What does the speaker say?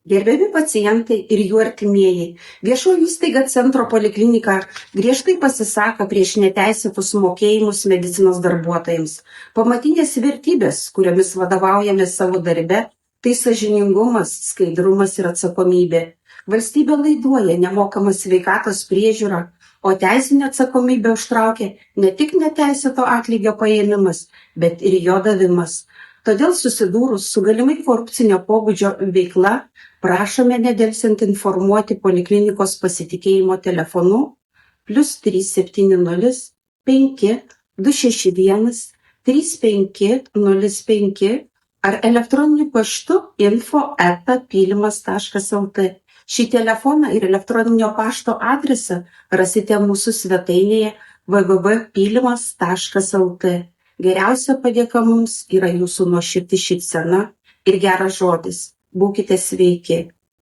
Gerbiami pacientai ir jų artimieji, viešoji įstaiga Centro poliklinika griežtai pasisako prieš neteisėtus mokėjimus medicinos darbuotojams. Pamatinės vertybės, kuriomis vadovaujamės savo darbe, tai sąžiningumas, skaidrumas ir atsakomybė. Valstybė laiduoja nemokamą sveikatos priežiūrą, o teisinė atsakomybė užtraukia ne tik neteisėto atlygio paėmimas, bet ir jo davimas. Todėl susidūrus su galimai korupcinio pobūdžio veikla, prašome nedelsiant informuoti poliklinikos pasitikėjimo telefonu +370 5 261 3505 ar elektroniniu paštu info@pylimas.lt. Šį telefoną ir elektroninio pašto adresą rasite mūsų svetainėje www.pylimas.lt. Geriausia padėka mums yra jūsų nuoširdi šypsena ir geras žodis. Būkite sveiki.